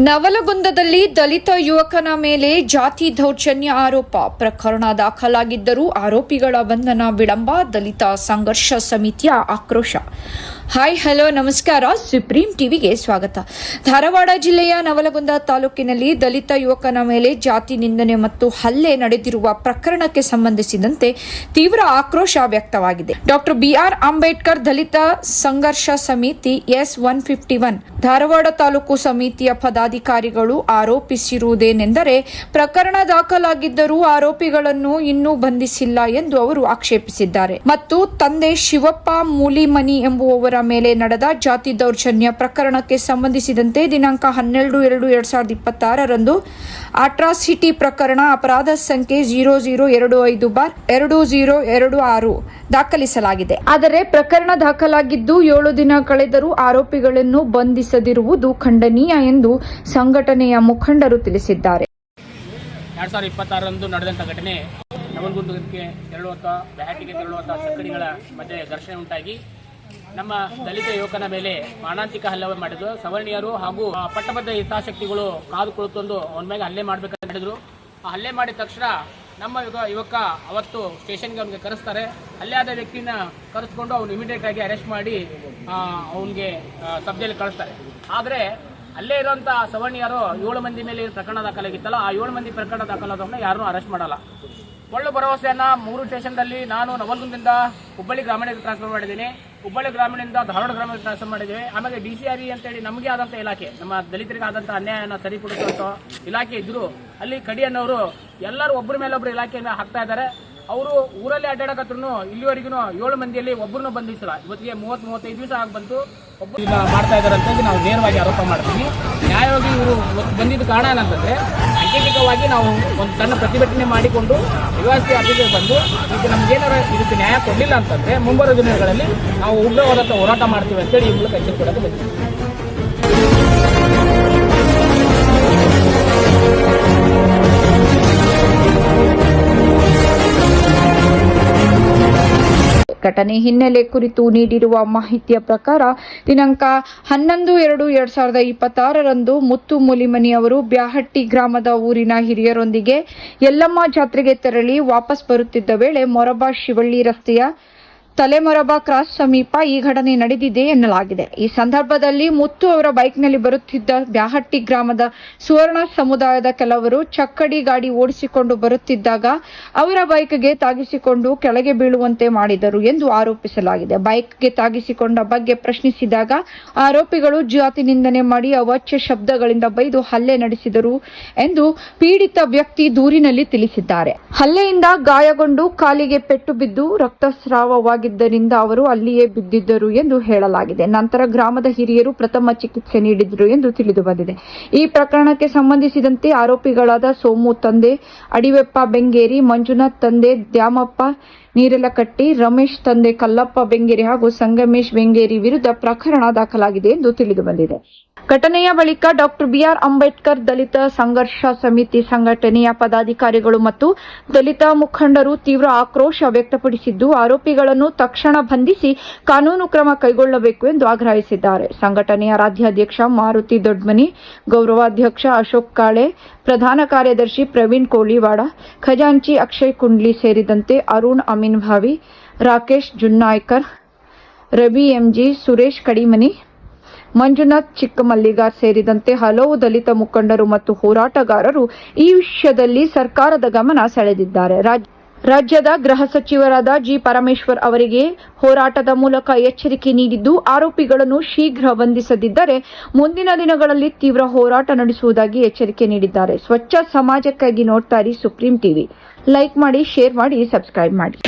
ನವಲಗುಂದದಲ್ಲಿ ದಲಿತ ಯುವಕನ ಮೇಲೆ ಜಾತಿ ದೌರ್ಜನ್ಯ ಆರೋಪ ಪ್ರಕರಣ ದಾಖಲಾಗಿದ್ದರೂ ಆರೋಪಿಗಳ ಬಂಧನ ವಿಳಂಬ. ದಲಿತ ಸಂಘರ್ಷ ಸಮಿತಿಯ ಆಕ್ರೋಶ. ಹಾಯ್ ಹಲೋ ನಮಸ್ಕಾರ, ಸುಪ್ರೀಂ ಟಿವಿಗೆ ಸ್ವಾಗತ. ಧಾರವಾಡ ಜಿಲ್ಲೆಯ ನವಲಗುಂದ ತಾಲೂಕಿನಲ್ಲಿ ದಲಿತ ಯುವಕನ ಮೇಲೆ ಜಾತಿ ನಿಂದನೆ ಮತ್ತು ಹಲ್ಲೆ ನಡೆದಿರುವ ಪ್ರಕರಣಕ್ಕೆ ಸಂಬಂಧಿಸಿದಂತೆ ತೀವ್ರ ಆಕ್ರೋಶ ವ್ಯಕ್ತವಾಗಿದೆ. ಡಾಕ್ಟರ್ ಬಿಆರ್ ಅಂಬೇಡ್ಕರ್ ದಲಿತ ಸಂಘರ್ಷ ಸಮಿತಿ S151 ಧಾರವಾಡ ತಾಲೂಕು ಸಮಿತಿಯ ಪದಾಧಿಕಾರಿಗಳು ಆರೋಪಿಸಿರುವುದೇನೆಂದರೆ, ಪ್ರಕರಣ ದಾಖಲಾಗಿದ್ದರೂ ಆರೋಪಿಗಳನ್ನು ಇನ್ನೂ ಬಂಧಿಸಿಲ್ಲ ಎಂದು ಅವರು ಆಕ್ಷೇಪಿಸಿದ್ದಾರೆ ಮತ್ತು ತಂದೆ ಶಿವಪ್ಪ ಮೂಲಿಮನಿ ಎಂಬುವವರ ಮೇಲೆ ನಡೆದ ಜಾತಿ ದೌರ್ಜನ್ಯ ಪ್ರಕರಣಕ್ಕೆ ಸಂಬಂಧಿಸಿದಂತೆ ದಿನಾಂಕ 12/2/2026 ಅಟ್ರಾಸಿಟಿ ಪ್ರಕರಣ ಅಪರಾಧ ಸಂಖ್ಯೆ 0025/2026 ದಾಖಲಿಸಲಾಗಿದೆ. ಆದರೆ ಪ್ರಕರಣ ದಾಖಲಾಗಿದ್ದು 7 ದಿನ ಕಳೆದರೂ ಆರೋಪಿಗಳನ್ನು ಬಂಧಿಸದಿರುವುದು ಖಂಡನೀಯ ಎಂದು ಸಂಘಟನೆಯ ಮುಖಂಡರು ತಿಳಿಸಿದ್ದಾರೆ. 2026 ನಡೆದಂಥ ಘಟನೆ ನವಲಗುಂದಕ್ಕೆ ತೆರಳುವಂಥ ಬ್ಯಾಟಿಗೆ ತೆರಳುವಂಥ ಸಕ್ಕಡಿಗಳ ಮಧ್ಯೆ ಘರ್ಷಣೆ ಉಂಟಾಗಿ ನಮ್ಮ ದಲಿತ ಯುವಕನ ಮೇಲೆ ಮಾರಣಾಂತಿಕ ಹಲ್ಲೆ ಮಾಡಿದ್ರು. ಸವರ್ಣೀಯರು ಹಾಗೂ ಪಟ್ಟಬದ್ಧ ಹಿತಾಸಕ್ತಿಗಳು ಕಾದು ಕುಳಿತೊಂದು ಅವನ ಮೇಲೆ ಹಲ್ಲೆ ಮಾಡಬೇಕಂತ ಹೇಳಿದ್ರು. ಆ ಹಲ್ಲೆ ಮಾಡಿದ ತಕ್ಷಣ ನಮ್ಮ ಯುವಕ ಅವತ್ತು ಸ್ಟೇಷನ್ಗೆ ಅವನಿಗೆ ಕರೆಸ್ತಾರೆ. ಹಲ್ಲೆ ಆದ ವ್ಯಕ್ತಿನ ಕರೆಸ್ಕೊಂಡು ಅವ್ನು ಇಮಿಡಿಯೇಟ್ ಆಗಿ ಅರೆಸ್ಟ್ ಮಾಡಿ ಅವನಿಗೆ ಸಬ್ ಜೈಲಿಗೆ ಕಳಿಸ್ತಾರೆ. ಆದರೆ ಅಲ್ಲೇ ಇರುವಂಥ ಸವರ್ಣೀಯರು 7 ಮಂದಿ ಮೇಲೆ ಪ್ರಕರಣ ದಾಖಲಾಗಿತ್ತಲ್ಲ, ಆ 7 ಮಂದಿ ಪ್ರಕರಣ ದಾಖಲಾದವ್ರನ್ನ ಯಾರನ್ನೂ ಅರೆಸ್ಟ್ ಮಾಡಲ್ಲ. ಒಳ್ಳೆ ಭರವಸೆಯನ್ನ 3 ಸ್ಟೇಷನ್ದಲ್ಲಿ ನಾನು ನವಲಗುಂದದಿಂದ ಹುಬ್ಬಳ್ಳಿ ಗ್ರಾಮೀಣಕ್ಕೆ ಟ್ರಾನ್ಸ್ಫರ್ ಮಾಡಿದ್ದೀನಿ, ಹುಬ್ಬಳ್ಳಿ ಗ್ರಾಮೀಣದಿಂದ ಧಾರವಾಡ ಗ್ರಾಮೀಣಕ್ಕೆ ಟ್ರಾನ್ಸ್ಫರ್ ಮಾಡಿದ್ದೀವಿ. ಆಮೇಲೆ DCRE ಅಂತೇಳಿ ನಮಗೆ ಆದಂಥ ಇಲಾಖೆ, ನಮ್ಮ ದಲಿತರಿಗೆ ಆದಂಥ ಅನ್ಯಾಯನ ಸರಿಪಡಿಸುವಂಥ ಇಲಾಖೆ ಇದ್ರು. ಅಲ್ಲಿ ಕಡಿಯನ್ನವರು ಎಲ್ಲರೂ ಒಬ್ಬರ ಮೇಲೆ ಒಬ್ಬರು ಇಲಾಖೆಯನ್ನು ಹಾಕ್ತಾ ಇದ್ದಾರೆ. ಅವರು ಊರಲ್ಲಿ ಅಡ್ಡಾಡಕತ್ರು ಇಲ್ಲಿವರೆಗೂ 7 ಮಂದಿಯಲ್ಲಿ ಒಬ್ಬರನ್ನು ಬಂಧಿಸಿಲ್ಲ. ಇವತ್ತಿಗೆ 30-35 ದಿವಸ ಆಗಿ ಬಂತು ಒಬ್ಬರು ಮಾಡ್ತಾ ಇದ್ದಾರೆ ಅಂತೇಳಿ ನಾವು ನೇರವಾಗಿ ಆರೋಪ ಮಾಡ್ತೀವಿ. ನ್ಯಾಯವಾಗಿ ಇವರು ಬಂದಿದ್ದ ಕಾರಣ ಏನಂತಂದ್ರೆ, ಸಾಂಕೇತಿಕವಾಗಿ ನಾವು ಒಂದು ಸಣ್ಣ ಪ್ರತಿಭಟನೆ ಮಾಡಿಕೊಂಡು ವ್ಯವಸ್ಥೆ ಆಫೀಸಿಗೆ ಬಂದು ಈಗ ನಮ್ಗೇನಾರ ಇದಕ್ಕೆ ನ್ಯಾಯ ಕೊಡಲಿಲ್ಲ ಅಂತಂದ್ರೆ ಮುಂಬರುವ ದಿನಗಳಲ್ಲಿ ನಾವು ಉಗ್ರವಾದಂಥ ಹೋರಾಟ ಮಾಡ್ತೀವಿ ಅಂತೇಳಿ ಈ ಮೂಲಕ ಎಚ್ಚರಿಕೆ ಬಂದಿದ್ದೀವಿ. ಘಟನೆ ಹಿನ್ನೆಲೆ ಕುರಿತು ನೀಡಿರುವ ಮಾಹಿತಿಯ ಪ್ರಕಾರ ದಿನಾಂಕ 11/2/2026 ಮುತ್ತು ಮೂಲಿಮನಿ ಅವರು ಬ್ಯಾಹಟ್ಟಿ ಗ್ರಾಮದ ಊರಿನ ಹಿರಿಯರೊಂದಿಗೆ ಯಲ್ಲಮ್ಮ ಜಾತ್ರೆಗೆ ತೆರಳಿ ವಾಪಸ್ ಬರುತ್ತಿದ್ದ ವೇಳೆ ಮೊರಬಾ ಶಿವಳ್ಳಿ ರಸ್ತೆಯ ತಲೆಮೊರಬಾ ಕ್ರಾಸ್ ಸಮೀಪ ಈ ಘಟನೆ ನಡೆದಿದೆ ಎನ್ನಲಾಗಿದೆ. ಈ ಸಂದರ್ಭದಲ್ಲಿ ಮುತ್ತು ಅವರ ಬೈಕ್ನಲ್ಲಿ ಬರುತ್ತಿದ್ದ ಬ್ಯಾಹಟ್ಟಿ ಗ್ರಾಮದ ಸುವರ್ಣ ಸಮುದಾಯದ ಕೆಲವರು ಚಕ್ಕಡಿ ಗಾಡಿ ಓಡಿಸಿಕೊಂಡು ಬರುತ್ತಿದ್ದಾಗ ಅವರ ಬೈಕ್ಗೆ ತಾಗಿಸಿಕೊಂಡು ಕೆಳಗೆ ಬೀಳುವಂತೆ ಮಾಡಿದರು ಎಂದು ಆರೋಪಿಸಲಾಗಿದೆ. ಬೈಕ್ಗೆ ತಾಗಿಸಿಕೊಂಡ ಬಗ್ಗೆ ಪ್ರಶ್ನಿಸಿದಾಗ ಆರೋಪಿಗಳು ಜಾತಿ ನಿಂದನೆ ಮಾಡಿ ಅವಾಚ್ಯ ಶಬ್ದಗಳಿಂದ ಬೈದು ಹಲ್ಲೆ ನಡೆಸಿದರು ಎಂದು ಪೀಡಿತ ವ್ಯಕ್ತಿ ದೂರಿನಲ್ಲಿ ತಿಳಿಸಿದ್ದಾರೆ. ಹಲ್ಲೆಯಿಂದ ಗಾಯಗೊಂಡು ಕಾಲಿಗೆ ಪೆಟ್ಟು ಬಿದ್ದು ರಕ್ತಸ್ರಾವವಾಗಿ ಅವರು ಅಲ್ಲಿಯೇ ಬಿದ್ದಿದ್ದರು ಎಂದು ಹೇಳಲಾಗಿದೆ. ನಂತರ ಗ್ರಾಮದ ಹಿರಿಯರು ಪ್ರಥಮ ಚಿಕಿತ್ಸೆ ನೀಡಿದರು ಎಂದು ತಿಳಿದು ಬಂದಿದೆ. ಈ ಪ್ರಕರಣಕ್ಕೆ ಸಂಬಂಧಿಸಿದಂತೆ ಆರೋಪಿಗಳಾದ ಸೋಮು ತಂದೆ ಅಡಿವೆಪ್ಪ ಬೆಂಗೇರಿ, ಮಂಜುನಾಥ್ ತಂದೆ ದ್ಯಾಮಪ್ಪ ನೀರಲಕಟ್ಟಿ, ರಮೇಶ್ ತಂದೆ ಕಲ್ಲಪ್ಪ ಬೆಂಗೇರಿ ಹಾಗೂ ಸಂಗಮೇಶ್ ಬೆಂಗೇರಿ ವಿರುದ್ಧ ಪ್ರಕರಣ ದಾಖಲಾಗಿದೆ ಎಂದು ತಿಳಿದು ಬಂದಿದೆ. ಘಟನೆಯ ಬಳಿಕ ಡಾಕ್ಟರ್ ಬಿಆರ್ ಅಂಬೇಡ್ಕರ್ ದಲಿತ ಸಂಘರ್ಷ ಸಮಿತಿ ಸಂಘಟನೆಯ ಪದಾಧಿಕಾರಿಗಳು ಮತ್ತು ದಲಿತ ಮುಖಂಡರು ತೀವ್ರ ಆಕ್ರೋಶ ವ್ಯಕ್ತಪಡಿಸಿದ್ದು, ಆರೋಪಿಗಳನ್ನು ತಕ್ಷಣ ಬಂಧಿಸಿ ಕಾನೂನು ಕ್ರಮ ಕೈಗೊಳ್ಳಬೇಕು ಎಂದು ಆಗ್ರಹಿಸಿದ್ದಾರೆ. ಸಂಘಟನೆಯ ರಾಜ್ಯಾಧ್ಯಕ್ಷ ಮಾರುತಿ ದೊಡ್ಮನಿ, ಗೌರವಾಧ್ಯಕ್ಷ ಅಶೋಕ್ ಕಾಳೆ, ಪ್ರಧಾನ ಕಾರ್ಯದರ್ಶಿ ಪ್ರವೀಣ್ ಕೋಳಿವಾಡ, ಖಜಾಂಚಿ ಅಕ್ಷಯ್ ಕುಂಡ್ಲಿ ಸೇರಿದಂತೆ ಅರುಣ್ ಅಮೀನ್ ಭಾವಿ, ರಾಕೇಶ್ ಜುನ್ನಾಯ್ಕರ್, ರವಿ ಎಂಜಿ, ಸುರೇಶ್ ಕಡಿಮನಿ, ಮಂಜುನಾಥ್ ಚಿಕ್ಕಮಲ್ಲಿಗಾರ್ ಸೇರಿದಂತೆ ಹಲವು ದಲಿತ ಮುಖಂಡರು ಮತ್ತು ಹೋರಾಟಗಾರರು ಈ ವಿಷಯದಲ್ಲಿ ಸರ್ಕಾರದ ಗಮನ ಸೆಳೆದಿದ್ದಾರೆ. ರಾಜ್ಯದ ಗೃಹ ಸಚಿವರಾದ ಜಿ ಪರಮೇಶ್ವರ್ ಅವರಿಗೆ ಹೋರಾಟದ ಮೂಲಕ ಎಚ್ಚರಿಕೆ ನೀಡಿದ್ದು, ಆರೋಪಿಗಳನ್ನು ಶೀಘ್ರ ಬಂಧಿಸದಿದ್ದರೆ ಮುಂದಿನ ದಿನಗಳಲ್ಲಿ ತೀವ್ರ ಹೋರಾಟ ನಡೆಸುವುದಾಗಿ ಎಚ್ಚರಿಕೆ ನೀಡಿದ್ದಾರೆ. ಸ್ವಚ್ಛ ಸಮಾಜಕ್ಕಾಗಿ ನೋಡ್ತಾ ಇರಿ ಸುಪ್ರೀಂ ಟಿವಿ. ಲೈಕ್ ಮಾಡಿ, ಶೇರ್ ಮಾಡಿ, ಸಬ್ಸ್ಕ್ರೈಬ್ ಮಾಡಿ.